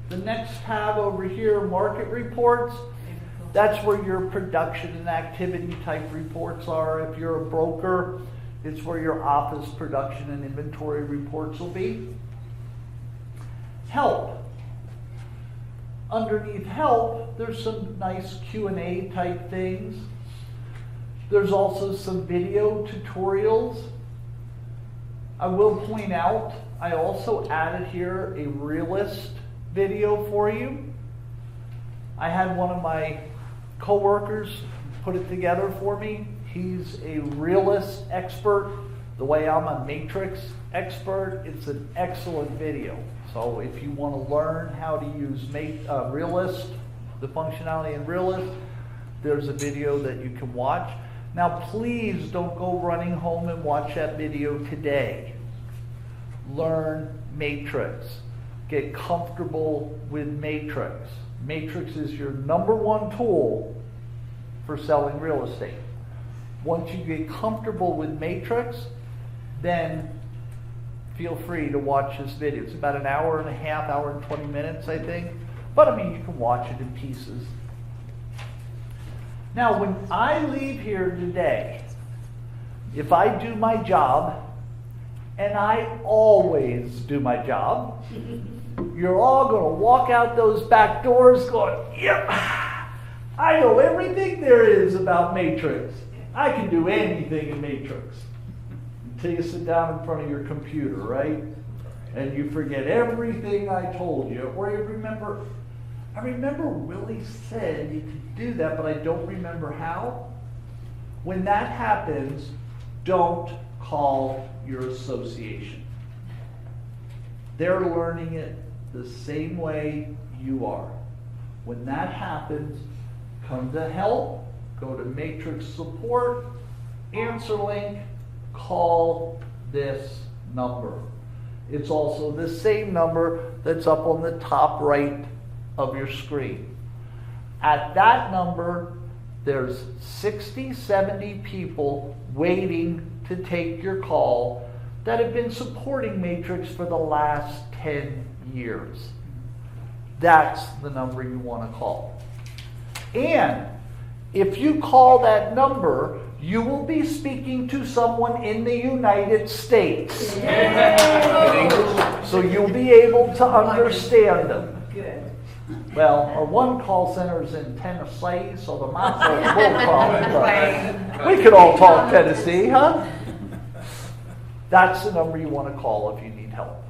The next tab over here, market reports, that's where your production and activity type reports are. If you're a broker, it's where your office production and inventory reports will be. Help. Underneath help, there's some nice Q&A type things. There's also some video tutorials. I will point out, I also added here a realist video for you. I had one of my coworkers put it together for me. He's a realist expert, the way I'm a matrix expert. It's an excellent video. So if you want to learn how to use realist, the functionality in realist, there's a video that you can watch. Now please don't go running home and watch that video today. Learn matrix. Get comfortable with matrix. Matrix is your #1 tool for selling real estate. Once you get comfortable with matrix, then feel free to watch this video. It's about an hour and a half, hour and 20 minutes, I think. But I mean, you can watch it in pieces. Now, when I leave here today, if I do my job, and I always do my job, you're all going to walk out those back doors going, yep, I know everything there is about matrix. I can do anything in matrix. Until you sit down in front of your computer, right? And you forget everything I told you. Or you remember, I remember Willie said you could do that, but I don't remember how. When that happens, don't call your association. They're learning it the same way you are. When that happens, come to help, go to Matrix Support, answer link, call this number. It's also the same number that's up on the top right of your screen. At that number, there's 60, 70 people waiting to take your call that have been supporting Matrix for the last 10 years. That's the number you want to call. And if you call that number, you will be speaking to someone in the United States. So you'll be able to understand them. Good. Well, our one call center is in Tennessee, so the my folks will call. But we could all talk Tennessee, huh? That's the number you want to call if you need help.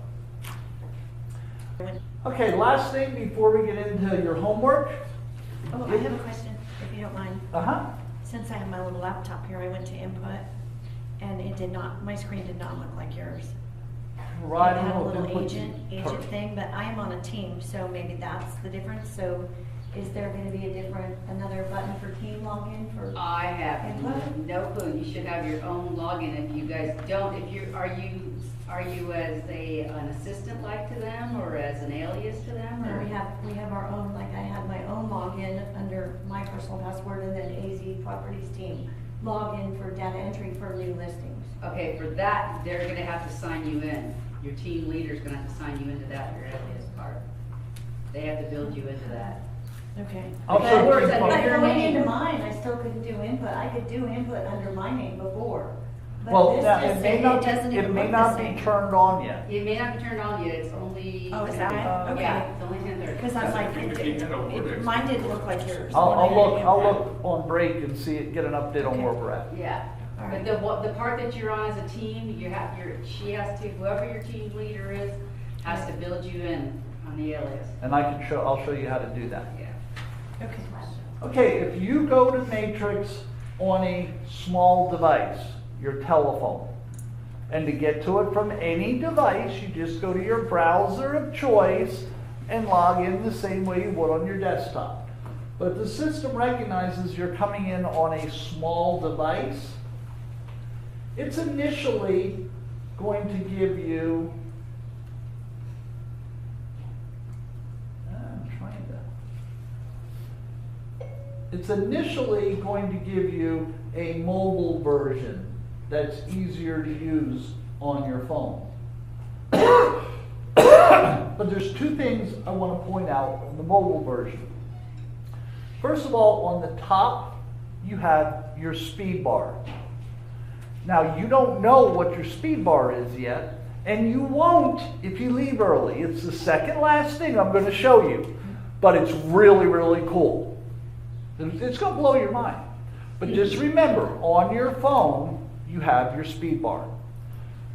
Okay, last thing before we get into your homework. Oh, I have a question, if you don't mind. Uh-huh. Since I have my little laptop here, I went to input, and it did not, my screen did not look like yours. Right. It had a little agent thing, but I am on a team, so maybe that's the difference. So is there going to be another button for team login for? I have input? no clue. You should have your own login. If you guys don't, are you as an assistant like to them or as an alias to them? No, Or? we have our own, like I had my own login under my personal password, and then AZ Properties team login for data entry for new listings. Okay, for that, they're going to have to sign you in. Your team leader's going to have to sign you into that, your alias part. They have to build you into that. Okay. I'll But show works you. under But your going name. into mine, I still couldn't do input. I could do input under my name before. But Well, this now, just it may said not, doesn't it even may look not the be same. turned on yet. It may not be turned on yet. It's only. Oh, is that right? Okay. Yeah, it's only 10:30. Because I'm like, mine didn't look like yours. I'll look on break and see it, get an update on where we're at. Yeah, All but right. the part that you're on as a team, she has to, whoever your team leader is, has to build you in on the alias. And I'll show you how to do that. Yeah. Okay. Okay, if you go to Matrix on a small device, your telephone, and to get to it from any device, you just go to your browser of choice and log in the same way you would on your desktop. But the system recognizes you're coming in on a small device. It's initially going to give you, it's initially going to give you a mobile version that's easier to use on your phone. but there's two things I want to point out on the mobile version. First of all, on the top, you have your speed bar. Now, you don't know what your speed bar is yet, and you won't if you leave early. It's the second last thing I'm going to show you, but it's really, really cool. It's going to blow your mind. But just remember, on your phone, you have your speed bar.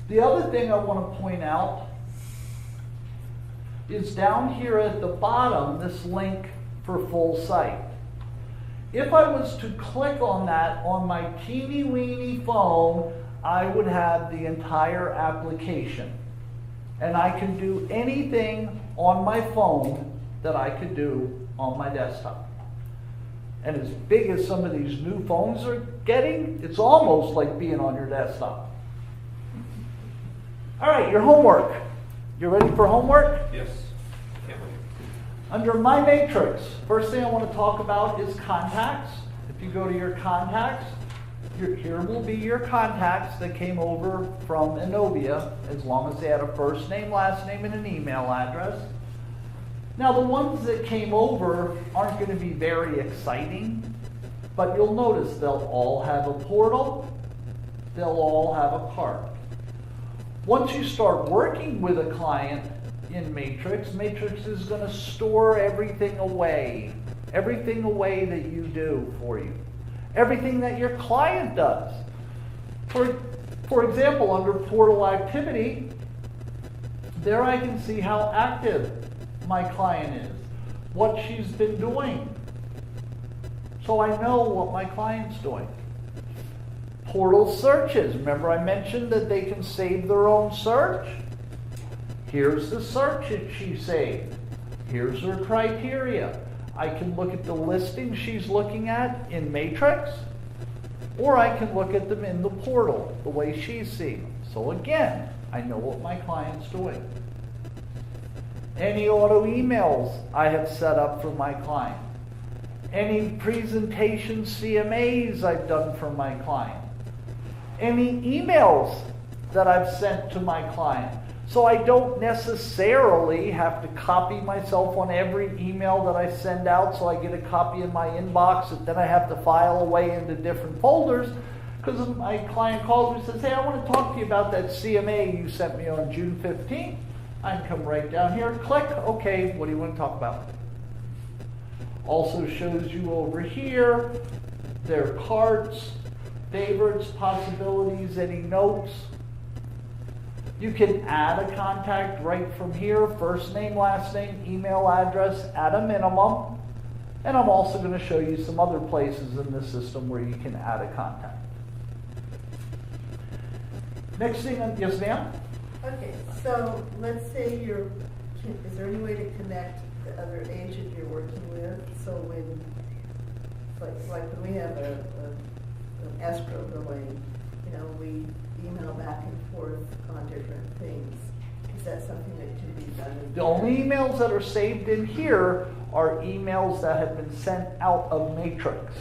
The other thing I want to point out is down here at the bottom, this link for full site. If I was to click on that on my teeny weeny phone, I would have the entire application. And I can do anything on my phone that I could do on my desktop. And as big as some of these new phones are getting, it's almost like being on your desktop. All right, your homework. You ready for homework? Yes. Can't wait. Under My Matrix, first thing I want to talk about is contacts. If you go to your contacts, here will be your contacts that came over from Innovia, as long as they had a first name, last name, and an email address. Now, the ones that came over aren't going to be very exciting, but you'll notice they'll all have a portal, they'll all have a cart. Once you start working with a client in Matrix, Matrix is going to store everything away that you do for you, everything that your client does. For example, under portal activity, there I can see how active my client is, what she's been doing. So I know what my client's doing. Portal searches. Remember I mentioned that they can save their own search? Here's the search that she saved. Here's her criteria. I can look at the listings she's looking at in Matrix, or I can look at them in the portal, the way she's seeing them. So again, I know what my client's doing. Any auto emails I have set up for my client. Any presentation CMAs I've done for my client. Any emails that I've sent to my client. So I don't necessarily have to copy myself on every email that I send out, so I get a copy in my inbox that then I have to file away into different folders, because my client calls me and says, hey, I want to talk to you about that CMA you sent me on June 15th. I can come right down here, click, okay, what do you want to talk about? Also shows you over here their carts, favorites, possibilities, any notes. You can add a contact right from here, first name, last name, email address at a minimum. And I'm also going to show you some other places in the system where you can add a contact. Next thing, yes ma'am? Okay, so let's say is there any way to connect the other agent you're working with? So when, like when we have an escrow going, we email back and forth on different things. Is that something that can be done? The only emails that are saved in here are emails that have been sent out of Matrix.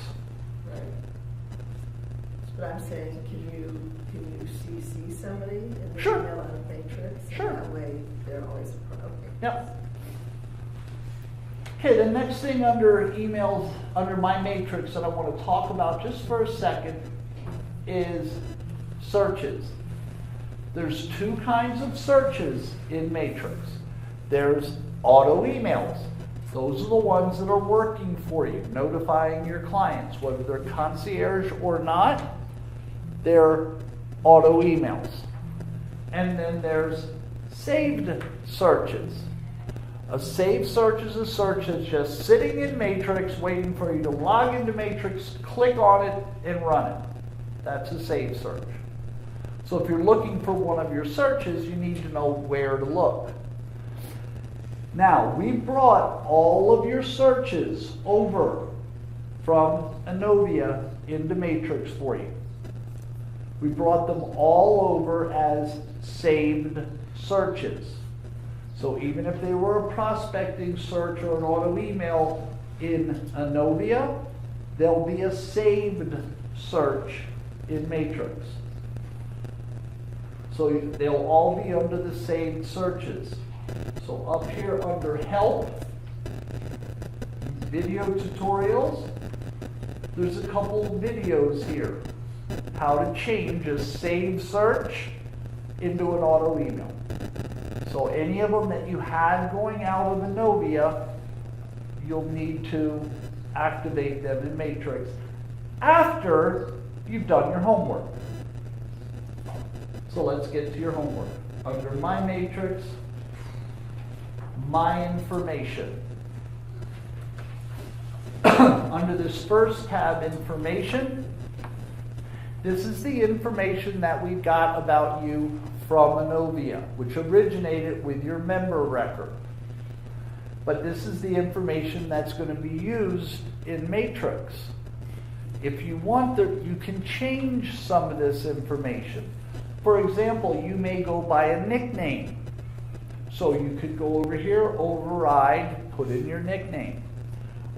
Right. But I'm saying, can you CC somebody in the Sure. email out of Matrix? Sure. And that way they're always okay. Yep. Okay, the next thing under emails, under My Matrix that I want to talk about just for a second is searches. There's two kinds of searches in Matrix. There's auto emails. Those are the ones that are working for you, notifying your clients, whether they're concierge or not, they're auto emails. And then there's saved searches. A saved search is a search that's just sitting in Matrix waiting for you to log into Matrix, click on it, and run it. That's a saved search. So if you're looking for one of your searches, you need to know where to look. Now, we brought all of your searches over from Innovia into Matrix for you. We brought them all over as saved searches. So even if they were a prospecting search or an auto email in Innovia, there'll be a saved search in Matrix. So they'll all be under the saved searches. So up here under help, video tutorials, there's a couple videos here. How to change a saved search into an auto email. So any of them that you had going out of Innovia, you'll need to activate them in Matrix after you've done your homework. So let's get to your homework. Under My Matrix, My Information. Under this first tab, Information, this is the information that we got about you from Innovia, which originated with your member record. But this is the information that's going to be used in Matrix. If you want, you can change some of this information. For example, you may go by a nickname. So you could go over here, override, put in your nickname.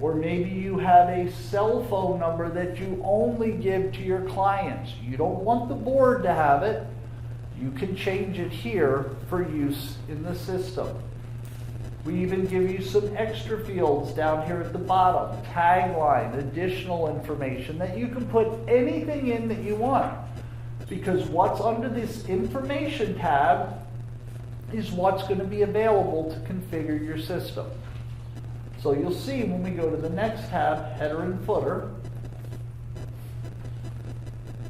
Or maybe you have a cell phone number that you only give to your clients. You don't want the board to have it. You can change it here for use in the system. We even give you some extra fields down here at the bottom. Tagline, additional information that you can put anything in that you want. Because what's under this information tab is what's going to be available to configure your system. So you'll see when we go to the next tab, header and footer,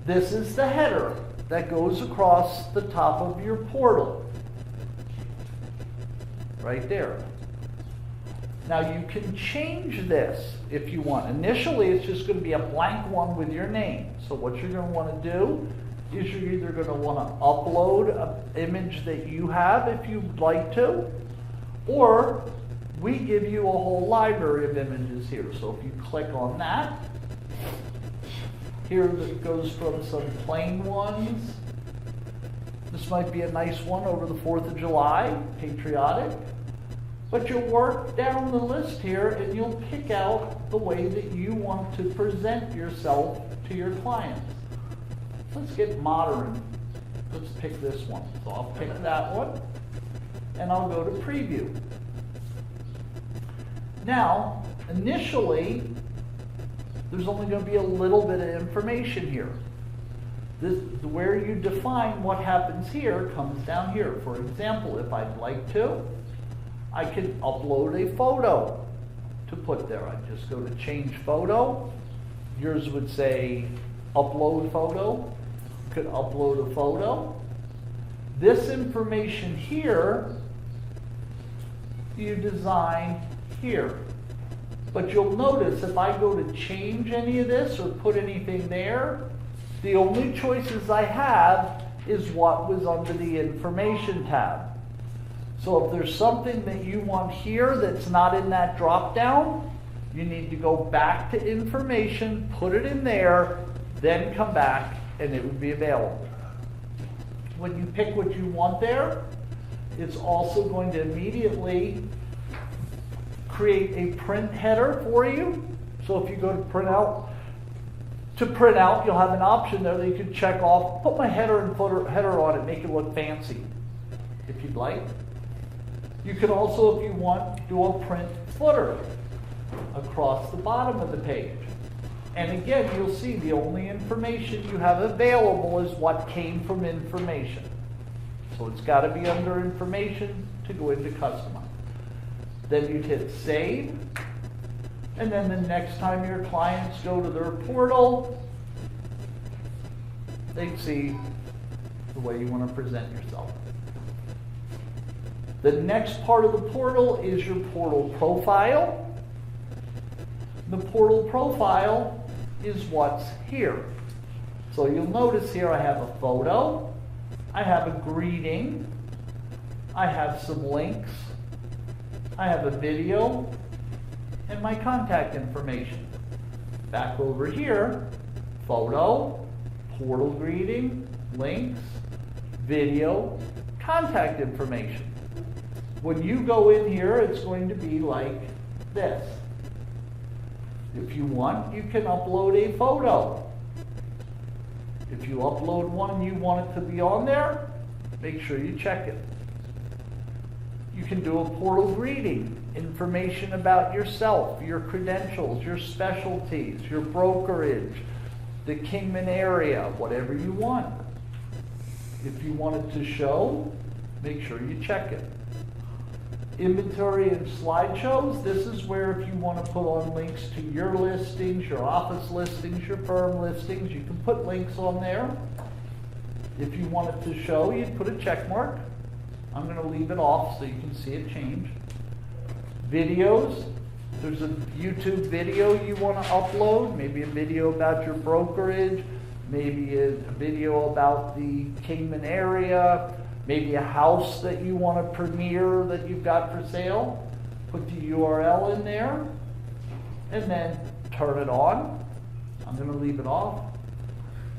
this is the header that goes across the top of your portal. Right there. Now you can change this if you want. Initially it's just going to be a blank one with your name. So what you're going to want to do is you're either going to want to upload an image that you have if you'd like to, or we give you a whole library of images here. So if you click on that, here that goes from some plain ones. This might be a nice one over the 4th of July, patriotic. But you'll work down the list here and you'll pick out the way that you want to present yourself to your clients. Let's get modern. Let's pick this one. So I'll pick that one and I'll go to preview. Now, initially, there's only going to be a little bit of information here. Where you define what happens here comes down here. For example, if I'd like to, I can upload a photo to put there. I just go to change photo. Yours would say upload photo. You could upload a photo. This information here, you design here. But you'll notice if I go to change any of this or put anything there, the only choices I have is what was under the information tab. So if there's something that you want here that's not in that drop down, you need to go back to information, put it in there, then come back and it would be available. When you pick what you want there, it's also going to immediately create a print header for you. So if you go to print out, you'll have an option there that you can check off, put my header and footer header on it, make it look fancy, if you'd like. You can also, if you want, do a print footer across the bottom of the page. And again, you'll see the only information you have available is what came from information. So it's got to be under information to go into customize. Then you'd hit save. And then the next time your clients go to their portal, they see the way you want to present yourself. The next part of the portal is your portal profile. The portal profile is what's here. So you'll notice here I have a photo, I have a greeting, I have some links, I have a video, and my contact information. Back over here, photo, portal greeting, links, video, contact information. When you go in here, it's going to be like this. If you want, you can upload a photo. If you upload one and you want it to be on there, make sure you check it. You can do a portal greeting, information about yourself, your credentials, your specialties, your brokerage, the Kingman area, whatever you want. If you want it to show, make sure you check it. Inventory and slideshows, this is where if you want to put on links to your listings, your office listings, your firm listings, you can put links on there. If you want it to show, you'd put a check mark. I'm going to leave it off so you can see it change. Videos, there's a YouTube video you want to upload, maybe a video about your brokerage, maybe a video about the Kingman area, maybe a house that you want to premiere that you've got for sale. Put the URL in there and then turn it on. I'm going to leave it off.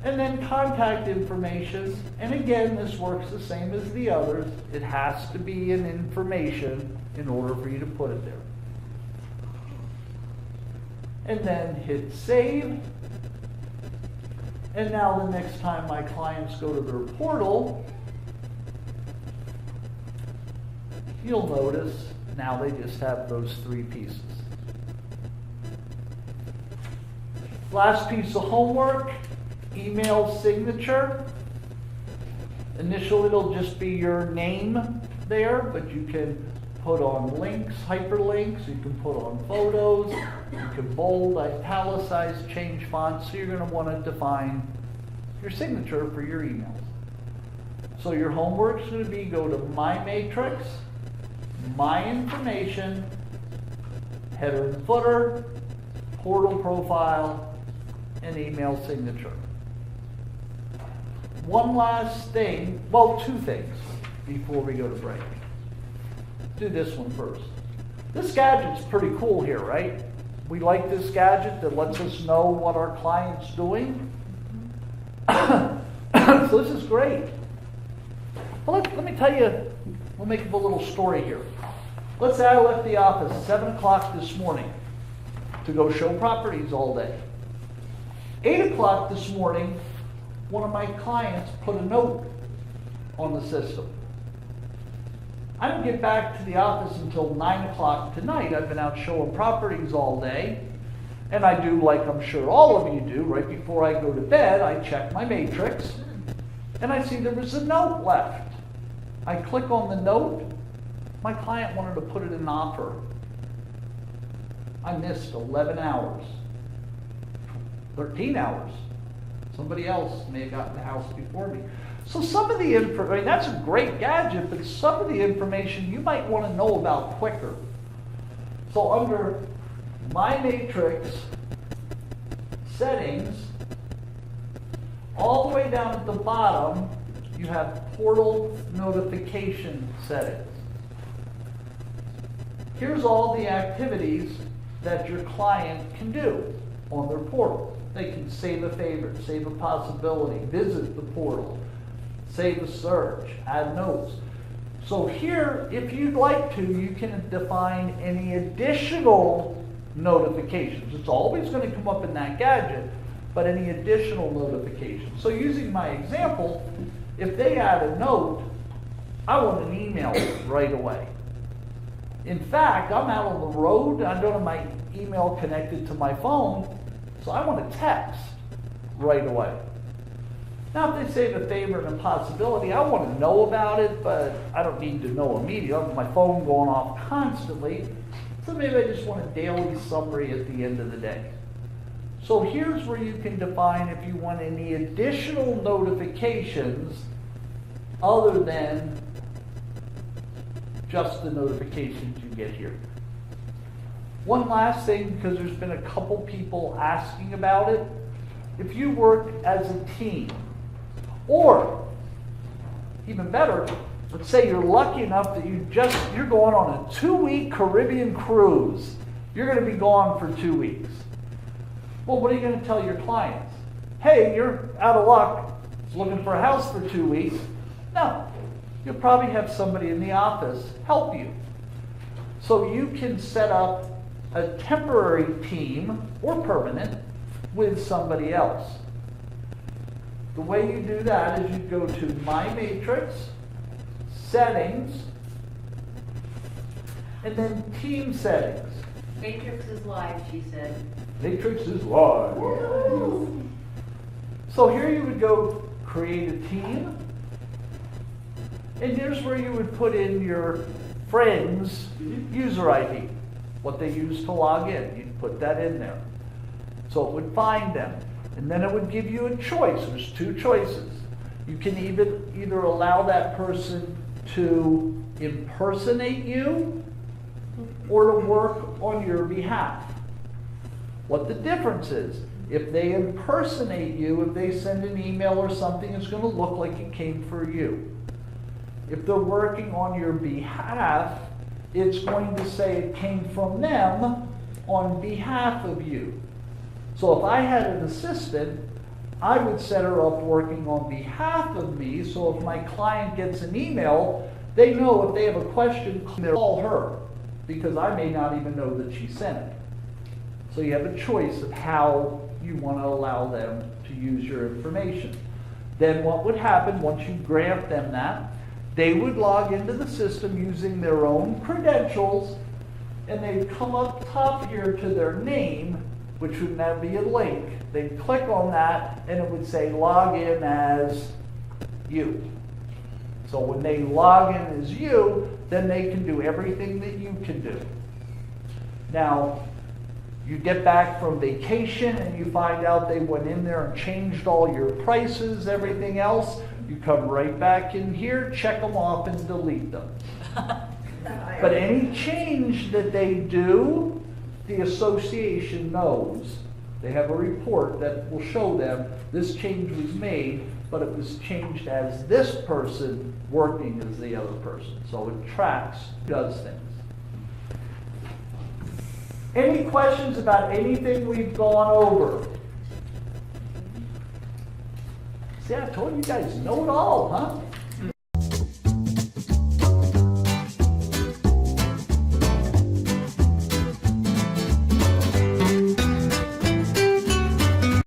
And then contact information. And again, this works the same as the others. It has to be an information in order for you to put it there. And then hit save. And now the next time my clients go to their portal, you'll notice now they just have those 3 pieces. Last piece of homework, email signature. Initially it'll just be your name there, but you can put on links, hyperlinks, you can put on photos, you can bold, italicize, change fonts, so you're going to want to define your signature for your emails. So your homework's going to be go to My Matrix, My Information, header and footer, portal profile, and email signature. One last thing, well, 2 things before we go to break. Do this one first. This gadget's pretty cool here, right? We like this gadget that lets us know what our client's doing. So this is great. Well, let me tell you, we'll make up a little story here. Let's say I left the office at 7 o'clock this morning to go show properties all day. 8 o'clock this morning, one of my clients put a note on the system. I don't get back to the office until 9 o'clock tonight. I've been out showing properties all day. And I do, like I'm sure all of you do, right before I go to bed, I check my matrix. And I see there was a note left. I click on the note. My client wanted to put it in an offer. I missed 11 hours. 13 hours. Somebody else may have gotten the house before me. So some of the information, that's a great gadget, but some of the information you might want to know about quicker. So under My Matrix, Settings, all the way down at the bottom, you have Portal Notification Settings. Here's all the activities that your client can do on their portal. They can save a favorite, save a possibility, visit the portal, save a search, add notes. So here, if you'd like to, you can define any additional notifications. It's always going to come up in that gadget, but any additional notifications. So using my example, if they add a note, I want an email right away. In fact, I'm out on the road, I don't have my email connected to my phone, so I want a text right away. Now, if they save a favorite and a possibility, I want to know about it, but I don't need to know immediately. I have my phone going off constantly, so maybe I just want a daily summary at the end of the day. So here's where you can define if you want any additional notifications other than just the notifications you get here. One last thing, because there's been a couple people asking about it. If you work as a team, or even better, let's say you're lucky enough that you're going on a 2-week Caribbean cruise. You're going to be gone for 2 weeks. Well, what are you going to tell your clients? Hey, you're out of luck, looking for a house for 2 weeks. No, you'll probably have somebody in the office help you. So you can set up a temporary team, or permanent, with somebody else. The way you do that is you go to My Matrix, Settings, and then team settings. Matrix is live, she said. Matrix is live. So here you would go create a team. And here's where you would put in your friend's user ID, what they use to log in. You'd put that in there. So it would find them. And then it would give you a choice. There's two choices. You can either allow that person to impersonate you or to work on your behalf. What the difference is, if they impersonate you, if they send an email or something, it's going to look like it came for you. If they're working on your behalf, it's going to say it came from them on behalf of you. So if I had an assistant, I would set her up working on behalf of me, so if my client gets an email, they know if they have a question, they'll call her, because I may not even know that she sent it. So you have a choice of how you want to allow them to use your information. Then what would happen once you grant them that, they would log into the system using their own credentials, and they'd come up top here to their name, which would now be a link. They'd click on that, and it would say log in as you. So when they log in as you, then they can do everything that you can do. Now, you get back from vacation and you find out they went in there and changed all your prices, everything else. You come right back in here, check them off, and delete them. But any change that they do, the association knows. They have a report that will show them this change was made, but it was changed as this person working as the other person. So it tracks, does things. Any questions about anything we've gone over? See, I told you guys know it all, huh?